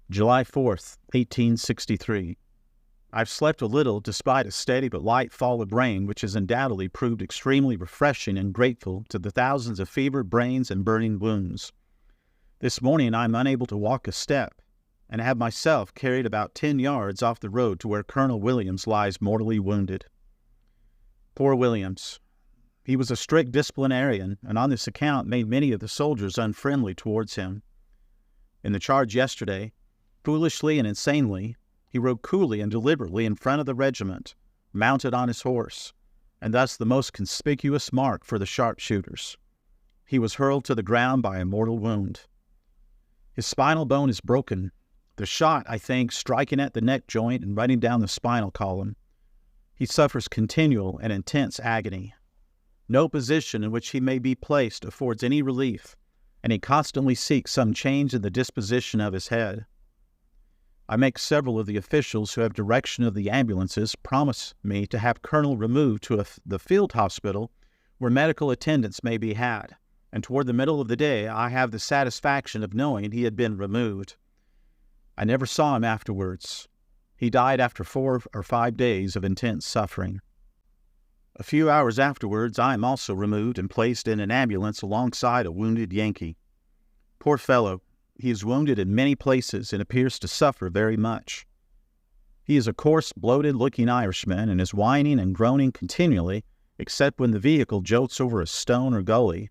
July 4th, 1863. I've slept a little despite a steady but light fall of rain, which has undoubtedly proved extremely refreshing and grateful to the thousands of fevered brains and burning wounds. This morning I am unable to walk a step, and have myself carried about 10 yards off the road to where Colonel Williams lies mortally wounded. Poor Williams. He was a strict disciplinarian, and on this account made many of the soldiers unfriendly towards him. In the charge yesterday, foolishly and insanely, he rode coolly and deliberately in front of the regiment, mounted on his horse, and thus the most conspicuous mark for the sharpshooters. He was hurled to the ground by a mortal wound. His spinal bone is broken, the shot, I think, striking at the neck joint and running down the spinal column. He suffers continual and intense agony. No position in which he may be placed affords any relief, and he constantly seeks some change in the disposition of his head. I make several of the officials who have direction of the ambulances promise me to have Colonel removed to the field hospital where medical attendance may be had, and toward the middle of the day I have the satisfaction of knowing he had been removed. I never saw him afterwards. He died after 4 or 5 days of intense suffering. A few hours afterwards I am also removed and placed in an ambulance alongside a wounded Yankee. Poor fellow. He is wounded in many places and appears to suffer very much. He is a coarse, bloated-looking Irishman and is whining and groaning continually, except when the vehicle jolts over a stone or gully,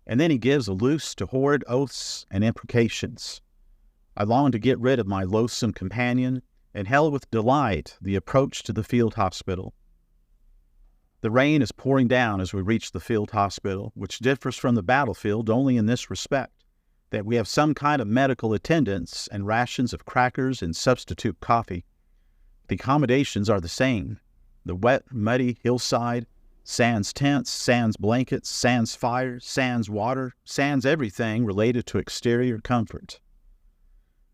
and then he gives a loose to horrid oaths and imprecations. I long to get rid of my loathsome companion, and hail with delight the approach to the field hospital. The rain is pouring down as we reach the field hospital, which differs from the battlefield only in this respect, that we have some kind of medical attendance and rations of crackers and substitute coffee. The accommodations are the same. The wet, muddy hillside, sans tents, sans blankets, sans fire, sans water, sans everything related to exterior comfort.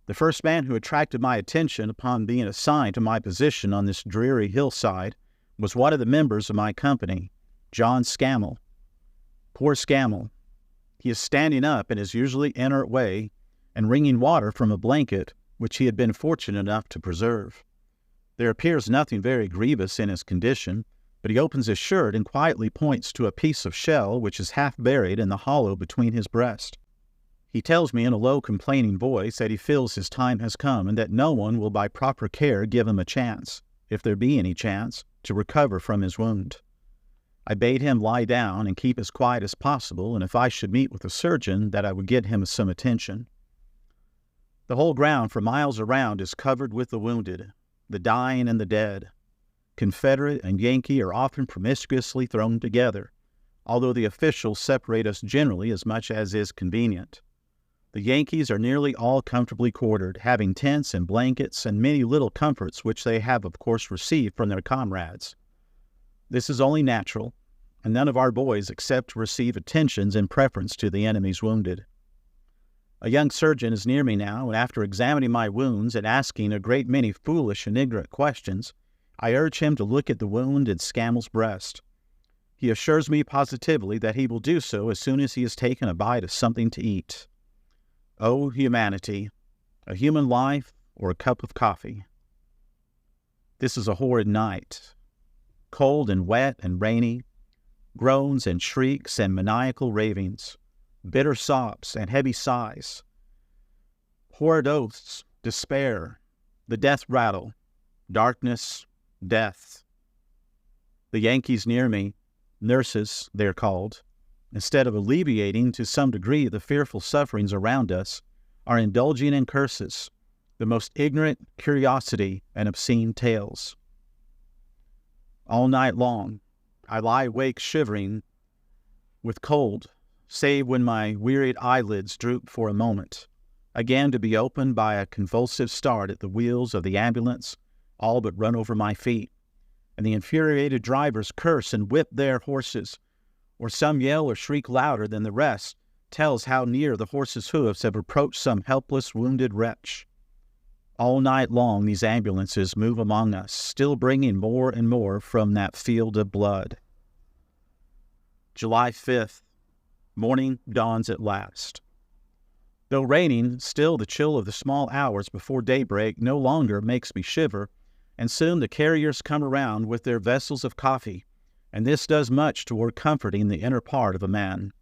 The first man who attracted my attention upon being assigned to my position on this dreary hillside was one of the members of my company, John Scammell. Poor Scammell. He is standing up in his usually inert way and wringing water from a blanket which he had been fortunate enough to preserve. There appears nothing very grievous in his condition, but he opens his shirt and quietly points to a piece of shell which is half buried in the hollow between his breast. He tells me in a low, complaining voice that he feels his time has come and that no one will by proper care give him a chance, if there be any chance, to recover from his wound. I bade him lie down and keep as quiet as possible, and if I should meet with a surgeon, that I would get him some attention. The whole ground for miles around is covered with the wounded, the dying and the dead. Confederate and Yankee are often promiscuously thrown together, although the officials separate us generally as much as is convenient. The Yankees are nearly all comfortably quartered, having tents and blankets and many little comforts which they have of course received from their comrades. This is only natural, and none of our boys accept to receive attentions in preference to the enemy's wounded. A young surgeon is near me now, and after examining my wounds and asking a great many foolish and ignorant questions, I urge him to look at the wound in Scamell's breast. He assures me positively that he will do so as soon as he has taken a bite of something to eat. Oh, humanity! A human life or a cup of coffee. This is a horrid night. Cold and wet and rainy, groans and shrieks and maniacal ravings, bitter sobs and heavy sighs, horrid oaths, despair, the death rattle, darkness, death. The Yankees near me, nurses they are called, instead of alleviating to some degree the fearful sufferings around us, are indulging in curses, the most ignorant curiosity and obscene tales. All night long, I lie awake shivering with cold, save when my wearied eyelids droop for a moment, again to be opened by a convulsive start at the wheels of the ambulance, all but run over my feet, and the infuriated drivers curse and whip their horses, or some yell or shriek louder than the rest tells how near the horses' hoofs have approached some helpless, wounded wretch. All night long these ambulances move among us, still bringing more and more from that field of blood. July 5th. Morning dawns at last. Though raining, still the chill of the small hours before daybreak no longer makes me shiver, and soon the carriers come around with their vessels of coffee, and this does much toward comforting the inner part of a man.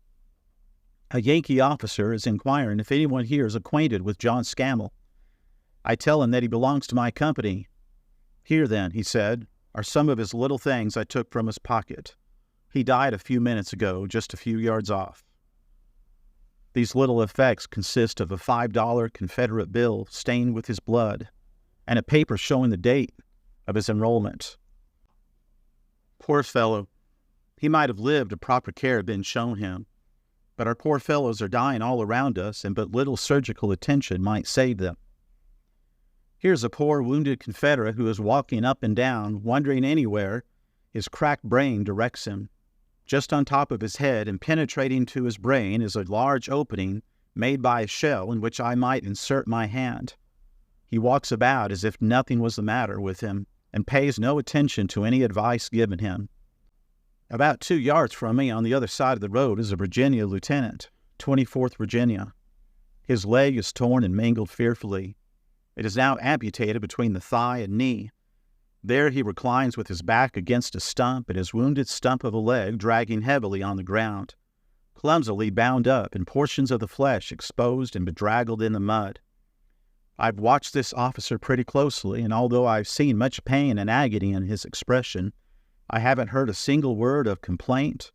A Yankee officer is inquiring if anyone here is acquainted with John Scammell. I tell him that he belongs to my company. Here, then, he said, are some of his little things I took from his pocket. He died a few minutes ago, just a few yards off. These little effects consist of a $5 Confederate bill stained with his blood and a paper showing the date of his enrollment. Poor fellow. He might have lived if proper care had been shown him. But our poor fellows are dying all around us, and but little surgical attention might save them. Here's a poor wounded Confederate who is walking up and down, wandering anywhere his cracked brain directs him. Just on top of his head and penetrating to his brain is a large opening made by a shell in which I might insert my hand. He walks about as if nothing was the matter with him and pays no attention to any advice given him. About 2 yards from me on the other side of the road is a Virginia lieutenant, 24th Virginia. His leg is torn and mangled fearfully. It is now amputated between the thigh and knee. There he reclines with his back against a stump and his wounded stump of a leg dragging heavily on the ground, clumsily bound up and portions of the flesh exposed and bedraggled in the mud. I've watched this officer pretty closely, and although I've seen much pain and agony in his expression, I haven't heard a single word of complaint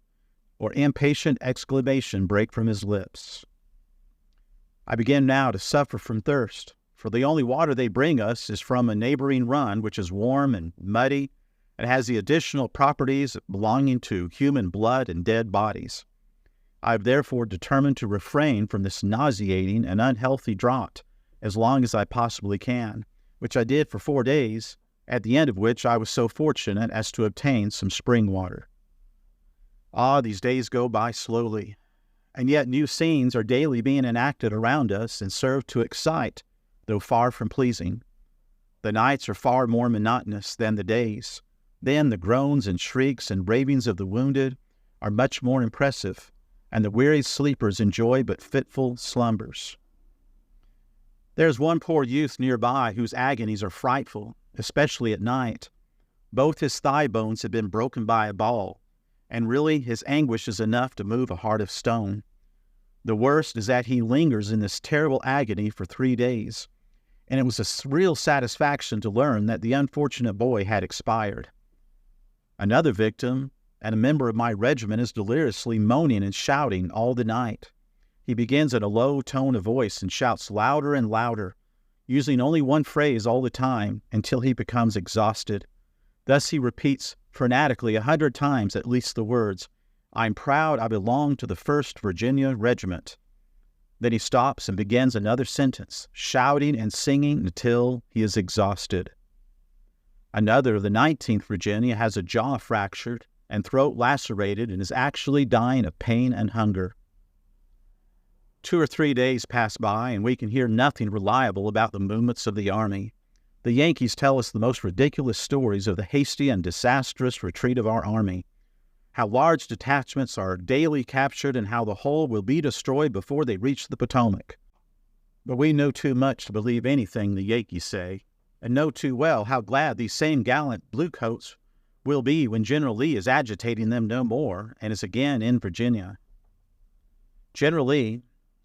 or impatient exclamation break from his lips. I begin now to suffer from thirst, for the only water they bring us is from a neighboring run, which is warm and muddy and has the additional properties belonging to human blood and dead bodies. I have therefore determined to refrain from this nauseating and unhealthy draught as long as I possibly can, which I did for 4 days, at the end of which I was so fortunate as to obtain some spring water. Ah, these days go by slowly, and yet new scenes are daily being enacted around us and serve to excite, though far from pleasing. The nights are far more monotonous than the days. Then the groans and shrieks and ravings of the wounded are much more impressive, and the weary sleepers enjoy but fitful slumbers. There is one poor youth nearby whose agonies are frightful, especially at night. Both his thigh bones have been broken by a ball, and really his anguish is enough to move a heart of stone. The worst is that he lingers in this terrible agony for 3 days, and it was a real satisfaction to learn that the unfortunate boy had expired. Another victim, and a member of my regiment, is deliriously moaning and shouting all the night. He begins in a low tone of voice and shouts louder and louder, using only one phrase all the time until he becomes exhausted. Thus he repeats frenetically 100 times at least the words, "I'm proud I belong to the 1st Virginia Regiment." Then he stops and begins another sentence, shouting and singing until he is exhausted. Another of the 19th Virginia has a jaw fractured and throat lacerated and is actually dying of pain and hunger. 2 or 3 days pass by, and we can hear nothing reliable about the movements of the army. The Yankees tell us the most ridiculous stories of the hasty and disastrous retreat of our army, how large detachments are daily captured, and how the whole will be destroyed before they reach the Potomac. But we know too much to believe anything the Yankees say, and know too well how glad these same gallant bluecoats will be when General Lee is agitating them no more and is again in Virginia. General Lee,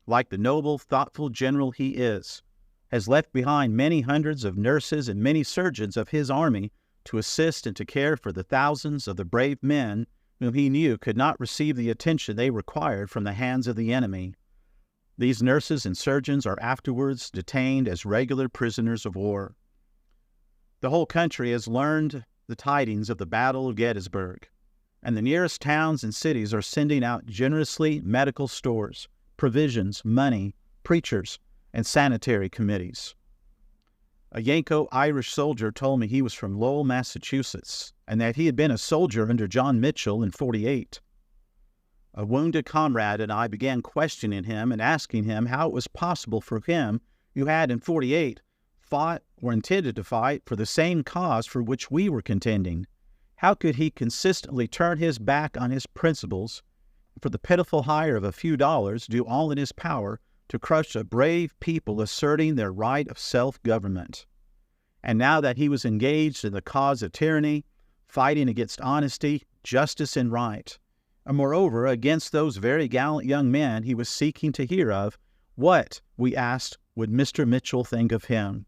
like the noble, thoughtful general he is, has left behind many hundreds of nurses and many surgeons of his army to assist and to care for the thousands of the brave men whom he knew could not receive the attention they required from the hands of the enemy. These nurses and surgeons are afterwards detained as regular prisoners of war. The whole country has learned the tidings of the Battle of Gettysburg, and the nearest towns and cities are sending out generously medical stores, provisions, money, preachers, and sanitary committees. A Yanko-Irish soldier told me he was from Lowell, Massachusetts, and that he had been a soldier under John Mitchell in '48. A wounded comrade and I began questioning him and asking him how it was possible for him, who had in '48 fought or intended to fight for the same cause for which we were contending. How could he consistently turn his back on his principles, for the pitiful hire of a few dollars, do all in his power to crush a brave people asserting their right of self-government. And now that he was engaged in the cause of tyranny, fighting against honesty, justice, and right, and moreover against those very gallant young men he was seeking to hear of, what, we asked, would Mr. Mitchell think of him?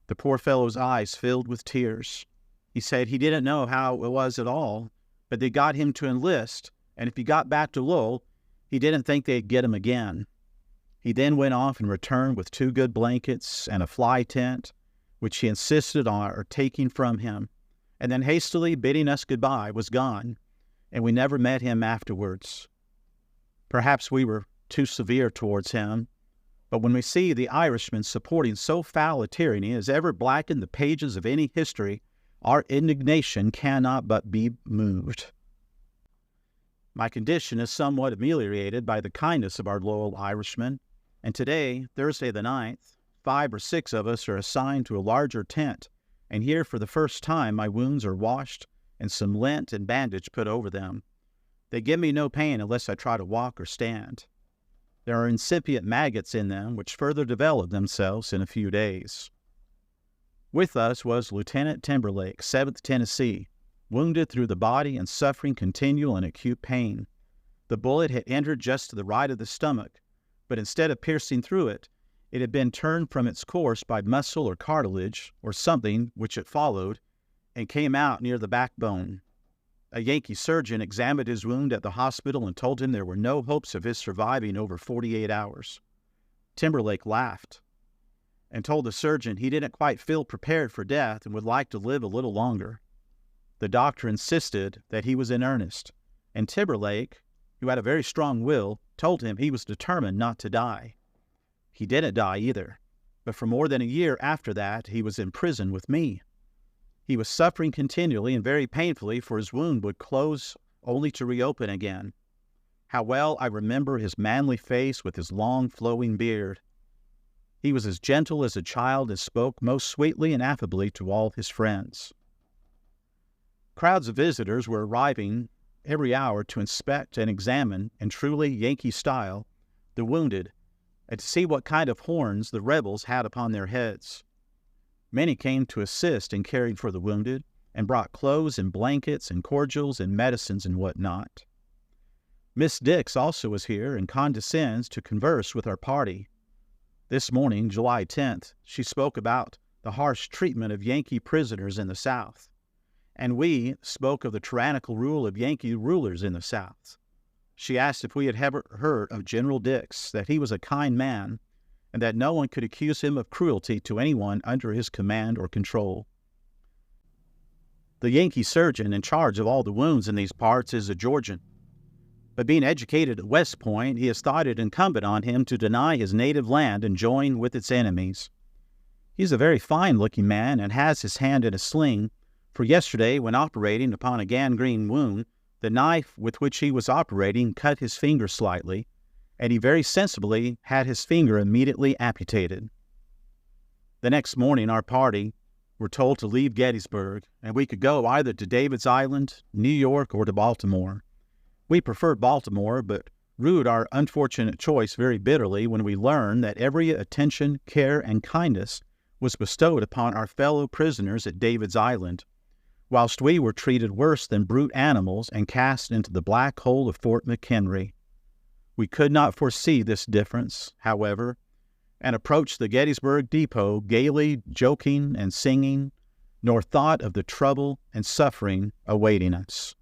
The poor fellow's eyes filled with tears. He said he didn't know how it was at all, but they got him to enlist, and if he got back to Lowell, he didn't think they'd get him again. He then went off and returned with 2 good blankets and a fly tent, which he insisted on our taking from him, and then hastily bidding us goodbye was gone, and we never met him afterwards. Perhaps we were too severe towards him, but when we see the Irishman supporting so foul a tyranny as ever blackened the pages of any history, our indignation cannot but be moved. My condition is somewhat ameliorated by the kindness of our loyal Irishman, and today, Thursday the 9th, 5 or 6 of us are assigned to a larger tent, and here for the first time my wounds are washed and some lint and bandage put over them. They give me no pain unless I try to walk or stand. There are incipient maggots in them which further develop themselves in a few days. With us was Lieutenant Timberlake, 7th Tennessee, wounded through the body and suffering continual and acute pain. The bullet had entered just to the right of the stomach, but instead of piercing through it, it had been turned from its course by muscle or cartilage or something which it followed, and came out near the backbone. A Yankee surgeon examined his wound at the hospital and told him there were no hopes of his surviving over 48 hours. Timberlake laughed and told the surgeon he didn't quite feel prepared for death and would like to live a little longer. The doctor insisted that he was in earnest, and Timberlake, who had a very strong will, told him he was determined not to die. He didn't die either, but for more than a year after that he was in prison with me. He was suffering continually and very painfully, for his wound would close only to reopen again. How well I remember his manly face with his long flowing beard. He was as gentle as a child and spoke most sweetly and affably to all his friends. Crowds of visitors were arriving every hour to inspect and examine, in truly Yankee style, the wounded, and to see what kind of horns the rebels had upon their heads. Many came to assist in caring for the wounded, and brought clothes and blankets and cordials and medicines and what not. Miss Dix also was here and condescends to converse with our party. This morning, July 10th, she spoke about the harsh treatment of Yankee prisoners in the South, and we spoke of the tyrannical rule of Yankee rulers in the South. She asked if we had ever heard of General Dix, that he was a kind man, and that no one could accuse him of cruelty to anyone under his command or control. The Yankee surgeon in charge of all the wounds in these parts is a Georgian, but being educated at West Point, he has thought it incumbent on him to deny his native land and join with its enemies. He is a very fine-looking man and has his hand in a sling, for yesterday, when operating upon a gangrene wound, the knife with which he was operating cut his finger slightly, and he very sensibly had his finger immediately amputated. The next morning our party were told to leave Gettysburg, and we could go either to David's Island, New York, or to Baltimore. We preferred Baltimore, but rued our unfortunate choice very bitterly when we learned that every attention, care, and kindness was bestowed upon our fellow prisoners at David's Island, whilst we were treated worse than brute animals and cast into the black hole of Fort McHenry. We could not foresee this difference, however, and approached the Gettysburg depot gaily joking and singing, nor thought of the trouble and suffering awaiting us.